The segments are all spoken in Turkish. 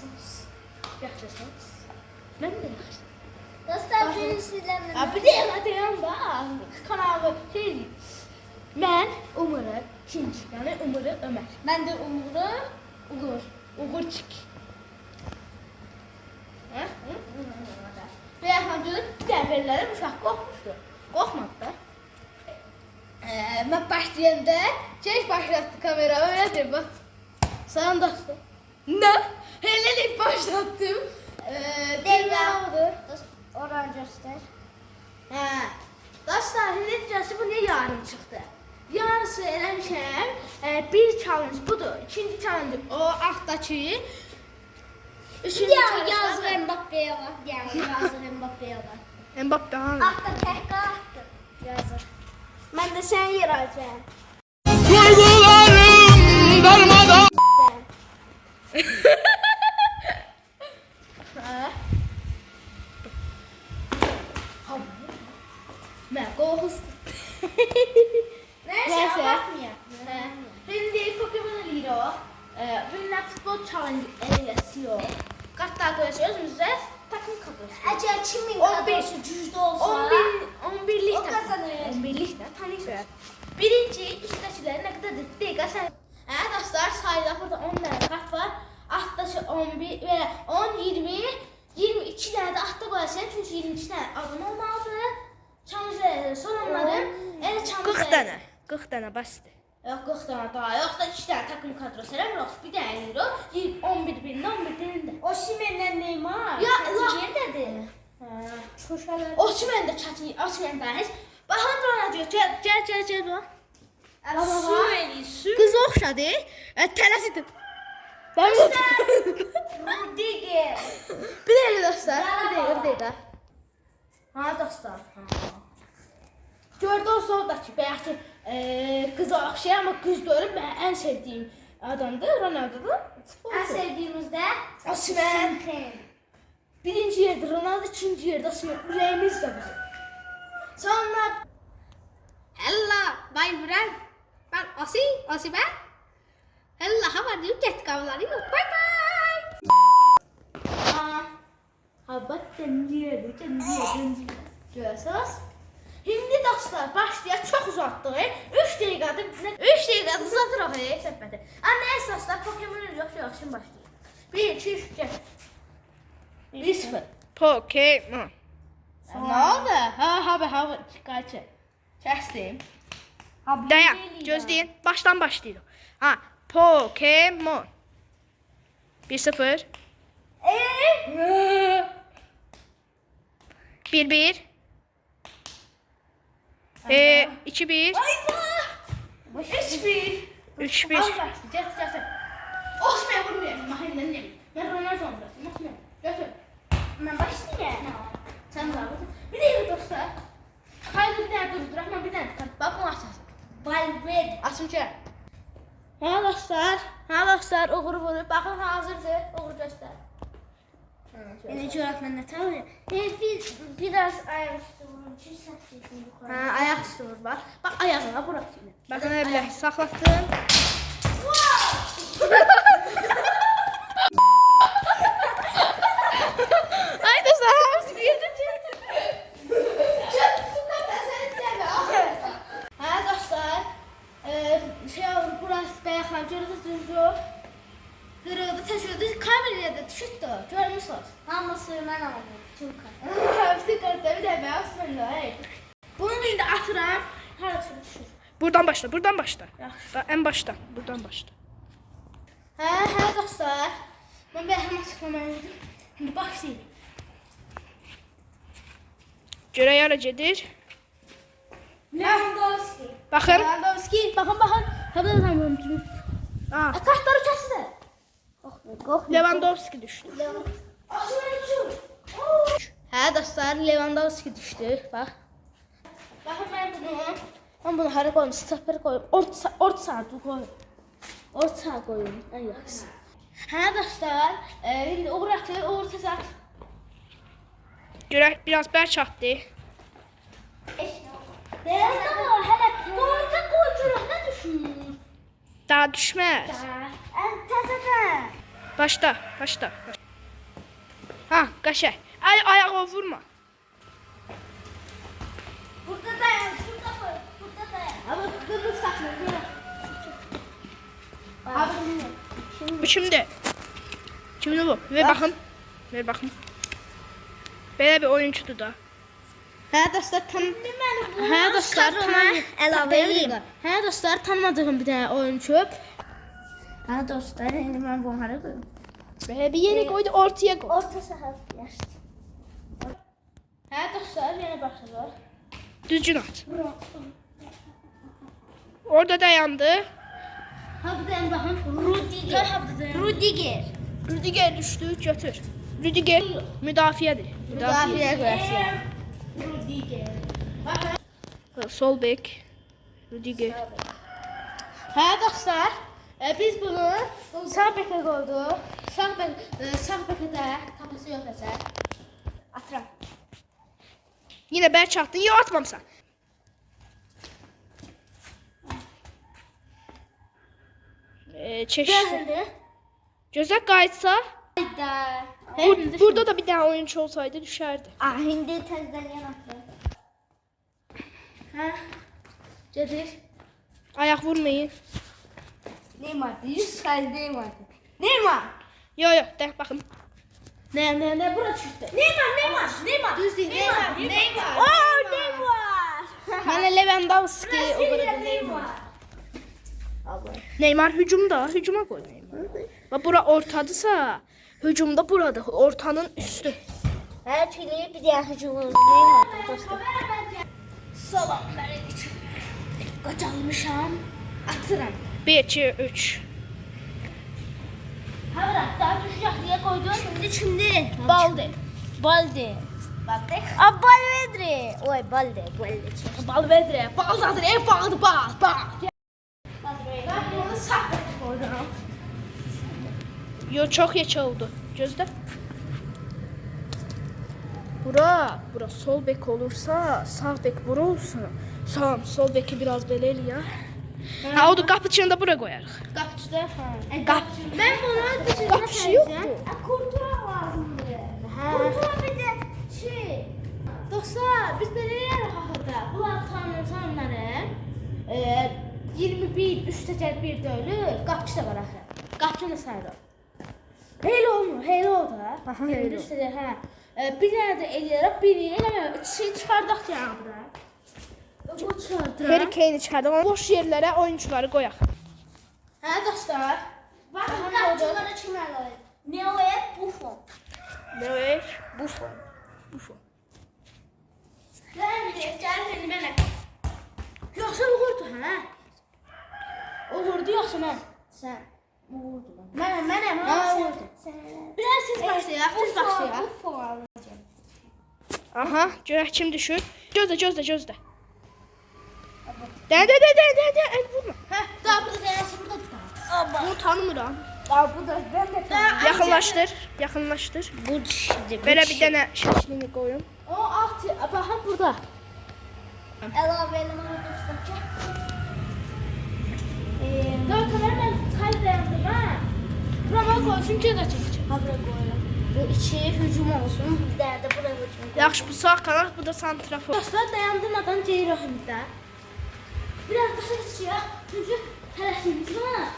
Yaxşısınız. Yaxşısınız. Mən də yaxşı. Dostlar birini sizlerle. Ya bir de deyəm da kanalı şey. Mən Umuru ikinci, yəni Umuru Ömər. Ben de Umur'u. Uğur. Uğurçik. Hə? Və yaxın dəvərlərim uşaq qorxmuşdu. Qorxmadı da. Mən başlayanda çək başlatdı kameramı öyle deyim bak. Sana dostum. Ne? Hele deyip başlattım. Devre. Oran göster. Hə. Dostlar, neticəsi bu ne yarım çıxdı? Yarısı eləmişəm. Bir challenge budur. İkinci challenge o altdakı. Üçüncü challenge. Yazır Mbappe'ye bak. Yazır Mbappe'ye bak. Mbappe hangi? Altta tekrar attım. Yazır. Ben de sen yer alacağım. Duygularım darmadan. Mən qorxustum. Neyse bakmıyor. Şimdi Pokemon eləyirək. Bunlar futbol challenge eləyəsiyor. Kartlar qoyacaq özümüzə takım kadrosu. Acaba kimin 11. kadrosu cüzde olsa 11'lik o kazanır. 11'lik də tanıyırsan. Birinci üstdəkiləri nə qədər dəqiqə sən. Dostlar sayda burada 10 dənə kart var. Altdakı 11 və 10, 20, 22 dənə də altda qoyacaq. Çünki 22 dənə adam olmalıdır. Challenge son onları elə challenge 40 dənə. 40 dənə bəsdir. Yox 40 dənə daha yox da 2 dənə takım kadrosu eləmirik. Bir dənə euro 11 birində 11 birində. O Simen'le Neymar. Ya, Yer dedi. Çoşalar. Osman da çatı, Osman da heç. Baxın ona diyor. Gəl bax. Su eli su. Qız oxşadı. Tələsidir. Rudiger. Bir dəqiqə dostlar. Bir dəqiqə. Ha dostlar. Gördü o soldakı bəyəki qıza oxşayır amma qız deyil. Mən ən sevdiyim adamdır. Ronaldo'dur. En sevdiğimizde Osman. Birinci yerde Ronaldo, ikinci yerde Osman. Ürəyimiz də bizim. Sonra Hello, bay Burak. Ben Osi ben. Hello, how are you? Get kavları yok. Bye bye. Habat ikinci görürsünüz. Şimdi dostlar başlayaq. Çox uzatdıq. 3 dəqiqədir. 3 dəqiqədir uzatırıq söhbəti. Amma əsaslar Pokemon yox, şimdi başlayaq. 1, 2, 3, gəl. 1-0. Pokemon. Ne oldu? Ha, kaçı. Kəsdim. Dayan, gözləyin. Başdan başlayırıq. Ha, Pokemon. 1-0. 1-1. 2-1. 3-1. 3-1. Gətir. Osman vurmayalım. Mahallədən ne? Ben Ronaldo olmasın. Osman. Götür. Ben başlayayım. Sen daha bir de dostlar. Haydi bir tane durdur ama bir tane kart. Bak bunu açarsın. Valverde. Açım ki. Ha dostlar. Uğur vurup. Bakın hazırdır. Uğur göster. Beni çorapla ne tanıyor? Biraz ayaküstü vurun. Çiz saçıyorsun yukarı. Ha, ayak üstü vur bak. Bak ayağına bırak şimdi. Baxın elə saxlatdım. Ay dostlar hamısı girdi. Ha dostlar. Şey oldu burası bəyəxlam gördünüz mü? Kırıldı, taşıyordu. Kameraya da düşürdü. Görmüşsünüz. Hamısı ben aldım. Türkan. Hepsi kartta bir de beyaz fırında. Bunu şimdi atıram. Hara düşür. Buradan başla. Yaxşı. En başdan. Buradan başla. Hə dostlar. Mən bəyəm açıqlamalıydım. Şimdi başlayayım. Görək hara gedir. Lewandowski. Baxın. Lewandowski, baxın. Həbdə də tamam. Ha, Kartları kəsdi. Lewandowski düşdü. Hə dostlar, Lewandowski düşdü. Bax. Baxın mən bunu hara qoyum? Stoper qoyum. Orta sağa qoyum. Orta sağa qoyum. Ən yaxşısı. Hə dostlar, indi uğur atır, orta sağa. Görək biraz bərk atdı. Deyəndə var, hələ orta qoy görək nə düşür. Daha düşməz. Təzədən. Başla, başla. Ha, qaşəng. Ayağa vurma. Burada dayan, burada koy. Burada dayan. Ama kırmızı sakla. Abi Bu kimdir? Kimdir bu? Ver baxım. Ver baxım. Belə bir oyunçudur da. hə dostlar hə dostlar əlavə eləyim. Hə dostlar tanımadığım bir dənə oyunçu. Hə dostlar, indi mən bu hara qoyum? Belə bir yeri qoydu, ortaya qoy. Orta sahə yaşdı. Hə dostlar yenə başlayır. Düzgün at. Orada dayandı. Ha bu dayan baxın. Rudiger. Ha bu dayan. Rudiger. Rüdiger düşdü, götür. Rüdiger müdafiədir. Müdafiə qüvvəsi. Rudiger. Sol bek. Rüdiger. Hə dostlar, biz bunu sağ bekə qoyduq. Sağ bekə də tapası yox əsər. Atıram. Yine bərk atdın, yox atmamısan. Çeşitli. Gözündə. Gözə qayıtsa, Hayda. burada da bir dənə oyuncu olsaydı düşərdi. Ah, indi təzədən yanaqlı. Hə. Gedir. Ayaq vurmayın. Neymar'dı, 100% Neymar'dı. Neymar. Yox, yox, dəh baxın. Ne bura çıxdı. Neymar. Düz deyil. Neymar. Oh, Neymar. Mənə Lewandowski o burada Neymar. Neymar hücumda, hücuma qoy Neymar. Və bura ortadırsa, hücumda buradır, ortanın üstü. Her türlü bir diğer hücumumuz Neymar'dı dostlar. Salam aleyküm. Qocalmışam. Atıram. 1, 2, 3. Havra, daha düşəcək deyə qoydum. Şimdi. Balde. Balde. Balde. Ah, Balvedre. Oy, Balde. Balvedre. Baldadır, baldı, bal. Ben bunu sağ bekə qoydum. Yo, çox yekə oldu. Gözlə. Bura sol bek olursa, sağ bek bura olsun. Sol beki biraz belə eləyək. Ha, o da qapıçını da bura qoyarıq. Qapıçıda, hə. Ben bunu düşündüm. Qapıçı yoxdur. Kurtura lazımdır. Hə. Kurtura bir de şey. Dostlar, biz belə eləyirik axırda. Bunlar tanımları 21 üstəcək bir dölü, qapıçı da var axı. Qapıçını sayırıq. Heyli olmur, heyli o da. Aha, heyli o. Üstəcək, hə. Bir dənə də eləyərək, biri eləməyək. İkisini çıxardaq ya bura. Bu çıxardıraq. Harry Kane çıxardıq. Boş yerlərə oyuncuları qoyaq. Hə dostlar. Bakın Aha, kapçıları kimler var? Neuer, Buffon. Neuer, Buffon. Buffon. Gəl səni mənə. Yoxsa uğurdu, hə? Uğurdu yoxsa mən? Sen. Uğurdu mən. Mənəm. Ha, uğurdu. Biraz siz başlayaq, siz başlayaq. Buffon alacağım. Aha, görək kim düşür. Gözlə. De, el vurma. Hə, daha burada dəyəsi burada tutar. Bunu tanımıram. Aa, bu da ben de Yaxınlaşdır. Bu şimdi. Belə bir dənə şəklini qoyun. O altı, baxın burada. Əlavəli var dostlar. Dört kamera mən kayıt dayandım, hə? Burama koysun ki, qaçın. Habra koyalım. Bu içi hücum olsun. Bir tane de buraya hücum. Yaxşı, bu sağ kanat, bu da santrafor. Dostlar dayandırmadan Ceyrohimdə. Biraz başa geçiyor. Çünkü tələsimiz var.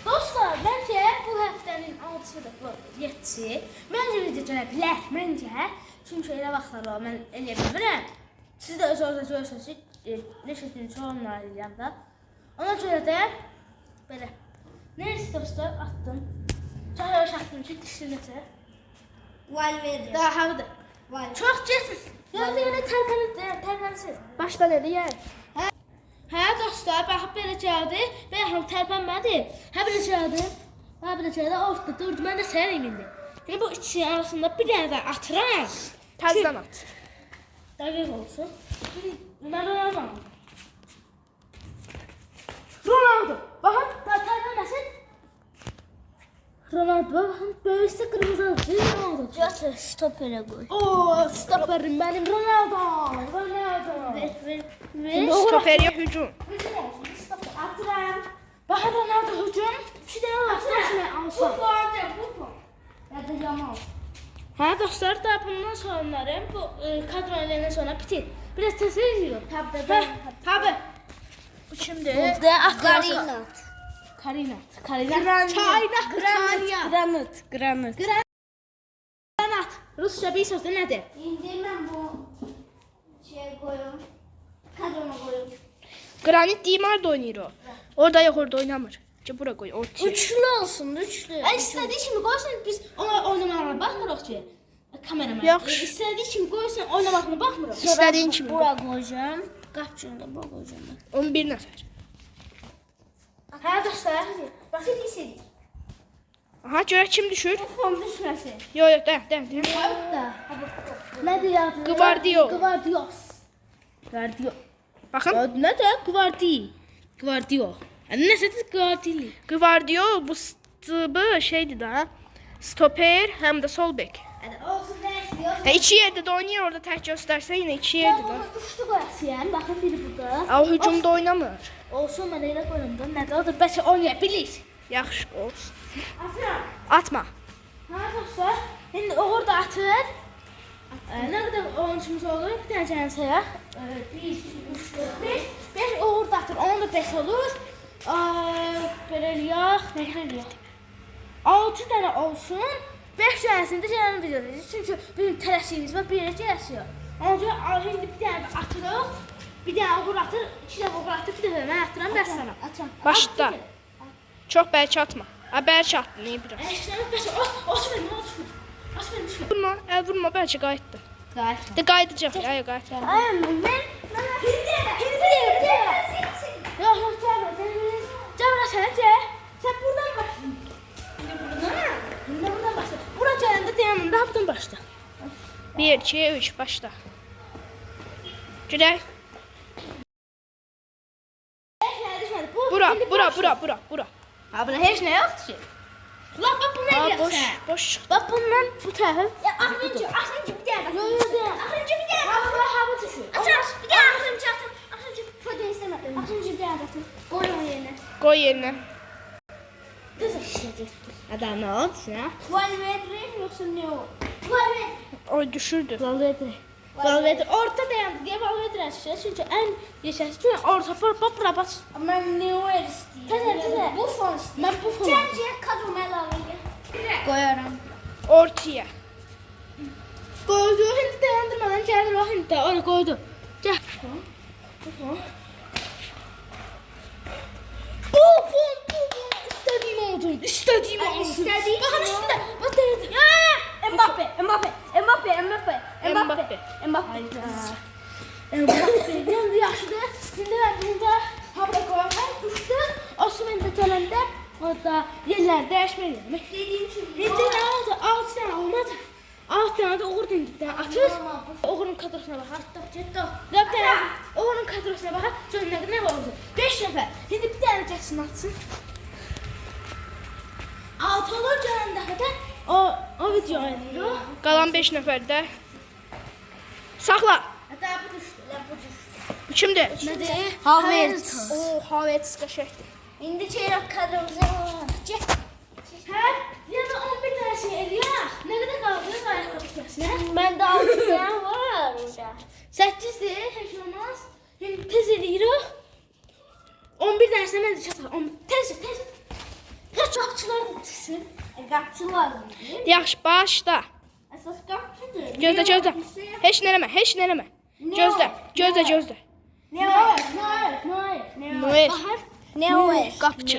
Dostlar, bence bu həftənin 6'sı da bu 7'si. Bence video gələ bilər, məncə. Çünki elə vaxtlar o, mən eləyə bilmirəm. Siz də öz-özünüzə görürsünüz ki, ne şəkildə sorunlar eləyəm da. Ona görə də belə. Neyse dostlar, attım. Çox yavaş attım ki, dişlənəcək. Valverde. Daha havada. Valverde. Çox geçmiş. Yolda yenə tərpənsin. Başdan eləyək. Hə dostlar, baxıb belə gəldi. Bəyəm tərpənmədi. Hə belə gəldi. Ortada durdu. Mən də sənəyim indi. Yəni bu ikisinin arasında bir dənə də atıram. Təzdən at. Dəqiq olsun. Mən Ronaldo. Ronaldo. Baxın, tərpənməsin. Ronaldo, baxın, böyüsü qırmızıdır. Ronaldo. Götür stopere koy. Oo, stoperim benim Ronaldo. Ver. Stoperiyə hücum. Hücum olsun, stoper. Atıram. Baxın Ronaldo hücum. 2 dənə alsın, Bu alsın. puanca bu puan. Ya da Yamal. Hə dostlar, da bundan sonraları bu kadro eləndən sonra bitir. Biraz təsir ediyor. Tabii. Bu kimdir? Garinat. Karinat. Granit. Granat. Rusça bir sözü nədir? İndi mən bu qoyum. Kadrona qoyum. Granit Dimar da oynayır o. Orada yok, orada oynamır. Bura koy ortaya. Üçlü olsun, üçlü. İstədiyi kimi qoysun, biz ona oynamağına baxmırıq ki. Kameraman. Yaxşı. İstədiyi kimi qoysun, oynamağına baxmırıq. İstediğin kimi. Bura qoyacağım. Qapçını da bura qoyacağım. 11 nefer. Hə dostlar, baxın istədik. Aha, görək kim düşür? Fon düşməsin. Yo yo, de. Da. Nədir adı? Gvardiol. Gvardiol. Bakın. Nədir? Gvardiol. Nəsədir Gvardiol? Gvardiol bu stıbı şeydi da. Stoper hem de sol bek. Olsun nə istəyir? İki yerde de oynuyor, orada tek gösterse yine iki yerde de. Üçlü qoyasıyam. Baxın biri burada. Ama hücumda oynamır. Olsun mən elə qoyum da. Nədir? O da bəlkə oynaya bilir. Yaxşı olsun. Atıram. Atma. Ha dostlar, şimdi orada atır. Ne kadar oyuncumuz olur? Bir tane canı sayaq. 1, 2, 3, 4, 5. 5 orada atır, onun da 5 olur. Belə eləyək, nə eləyək? 6 dənə olsun. 5 dənəsini də canını bilirik. Çünki bizim tələsiyimiz var, bir yerə gələsiyor. Ona görə şimdi bir dənə də atırıq. Bir dənə uğur atır, 2 dənə uğur atır, bir dənə mən atıram, bəs sana. Açam. Başla. Çok belki atma. Ha belki attın iyi biraz. Eşləmək bəs, aç mənim, düşmür. Vurma, vurma belki qayıtdı. Qayıtma. De qayıdacaq. Ya qayıt. Ay, mən Yok, Cemre sen de. Sen buradan başla. Buradan başla. Buraya gelende yanında buradan başla. 1, 2, 3 başla. Güzel. Bura. Ha buna hiç ne yoktu ki. Lan bak bu ne Aa, diyorsun? boş çıktı. Bak bundan bu taraf. Ya ahıncı bir tane. Yok. Ahıncı bir tane. Hava düşüyor. Açar. Bir tane ahıncı atın. Ahıncı protein istemem. Ahıncı bir tane atın. Koy onun yerine. Koy yerine. Adam ne oldu ya? Valverde yoksa ne o? Valverde. Oy düşürdü. Valverde orta dayandı diye Valverde açıyor. Çünkü en yaşasın. Çünkü orta bura bas. Ama ne o istiyor? Teze. Bu fon istiyor. Ben bu fonu. Sence kadroma alayım. Koyarım. Ortaya. Koydu. Hindi dayandırmadan geldi o hindi. Onu koydu. Gel. Bu fon. İstediğim oldu. İstediğim oldu. İstediğim Bakın oldu. üstünde. Bak değildi. Mbappe. Yandı yaşlı. Şimdi ben burada havada koyarken düştü. Osman da gelende orada yerler değişmeli. Dediğim şey. Şimdi ne oldu? 6 tane olmadı. 6 tane de Uğur'dan gitti. Atır. Uğur'un kadrosuna bakar. Ciddi. 4 tane Uğur'un kadrosuna bakar. Sonra ne oldu? 5 nefer. Şimdi bir tane Jackson atsın. 6 olur canında kadar. O video ediyor. Qalan 5 nəfərdə. Saxla. Hatta bu düştü. Bu kimdir? Nədir? Havertz. O, Havertz qəşəngdir. İndi çeyrek kadromuza çek. Her ya da 11 tane şey ediyor. Ne kadar kaldı? Gayet kapatıyorsun. Ben de 6 tane var. 8 değil. Hiç olmaz. Şimdi tez ediyor. 11 tane sen de çatar. Tez. Kaç kapçılar düşsün. Kapçı lazım değil mi? Yaxşı, başla. Esas kapçıdır. Gözlə. Heç nə eləmə. Gözlə. Ne var? Noel. Bahar. Ne var? Qapçı.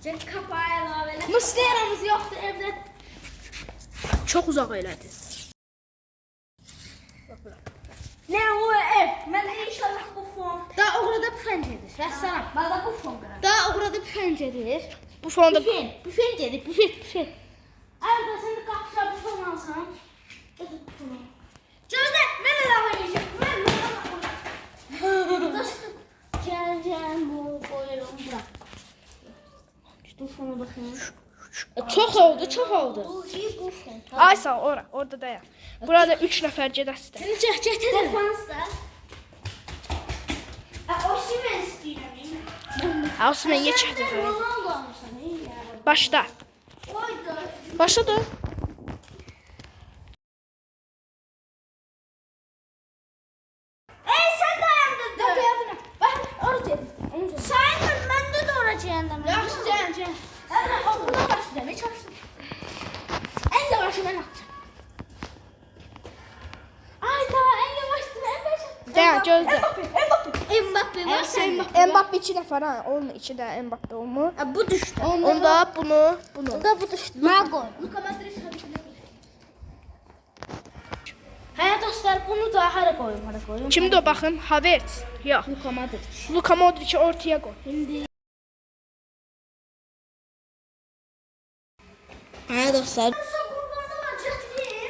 Cek kapağı ilaveler. Muslera'mız yoktu evde. Çox uzaq elədi. Ne var? Ben inşallah bu fon. Daha orada bir penceredir. Rəssam. Bana bu fon. Daha orada bir penceredir. Bu fonda Büfen dedi. Büfen. Arada sen de kapçılar bir fon alsan. Gözde ben de lava yiyeceğim. Dostum. Gel bu koyuyorum bırak. Bu fona bakayım. Çok oldu. Bu iyi bu fon. Ay sağ orada dayan. Burada 3 nəfər gedəsidir. Seni getir. Defansta. O şimdi istiyorum. Olsun mən keçəcəm. Ronaldo almışsan, iyi ya. Başla. Oydu. Başladı. Sen dayandırdın. Ben dayandım. Ben oraya. Sayın ben de doğrayacağım. Yaxşı, can. Ana, o buna başlayacağım. Hiç açtım. En yavaşı ben atacağım. Ay da en yavaştı en başa. Dayan, gözlə. Mbappe var sen. Mbappe 2 nəfər ha. Onun içi də Mbappe olmur. Bu düştü. Onda bunu. Onda bu düştü. Mago. Luka Modric hə dostlar bunu da hara koyayım? Kimdir o baxın? Havertz. Yox. Luka Modric. Luka Modric'i ortaya qoy. Şimdi hə dostlar.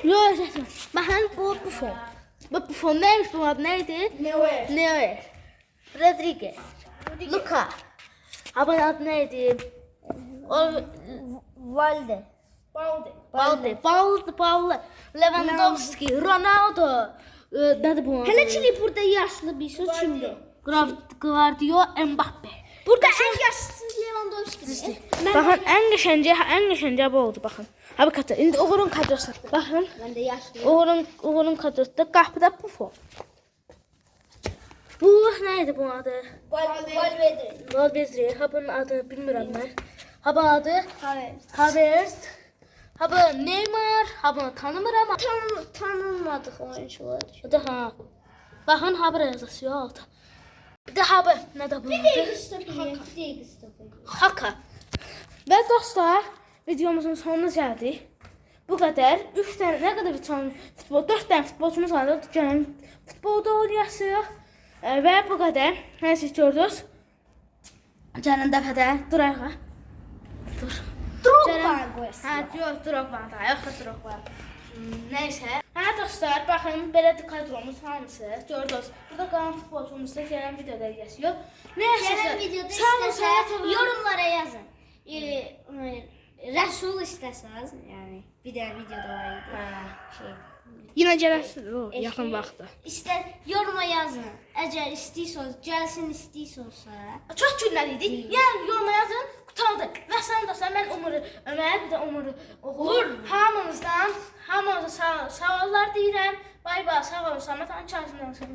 Yok zaten. Bakın bu Buffon. Bu Buffon neymiş bu adı neydi? Neuer. Rodriguez. Luka. Abone adı neydi? Valde. Balde. Lewandowski. Ronaldo. Nedir bu adı? Hele Çili burada yaşlı bir söz şimdi. Guardiola, Mbappe. Burada en yaşlısı Lewandowski. Baxın, ən qəşəngə bu oldu, baxın. Ha bu kadar. İndi Uğur'un kadrosu. Baxın. Ben de yaşlıyım. Uğur'un kadrosu. Qapıda Buffon. Bu neydi bu adı? Valverde. Ha bunun adı bilmirəm mən. Ha bu adı Havertz. Ha bu Neymar. Ha bunu tanımıram. Tanınmadık oyuncular. Bu da ha. Baxın ha buraya yazısı yok. Bir de ha bu. Ne de bu adı? Haka. Ve dostlar videomuzun sonuna geldik. Bu kadar. 3 tane ne kadar bir tane futbol 4 tane futbolcumuz vardı. Gəlin futbolda oynayasıq. Ve bu kadar. Neyse gördünüz. Gəlin dəfədə duraq ha. Drogba koyasın. Ha, yox, Drogba da, yox da Drogba. Neyse. Ha dostlar, baxın belə kadromuz hamısı. Gördünüz. Burada qalan futbolcumuz da gələn videoda yazıyor. Neyse. Gelen videoda sağ olun, istəsəz yorumlara yazın. Resul istəsəz, yəni bir də videoda var idi. Şey. Yine gələrsiniz yaxın vaxtda. Yoruma yazın. Əgər istəyirsiniz, gəlsin istəyirsiniz. Çox günlər idi. Yəni yoruma yazın, qutardıq. Və sən dostlar, mən Ömər, bir də Uğur. Hamınıza sağ ollar deyirəm. Bay bay, sağ olun. Samet Ançarjından sonra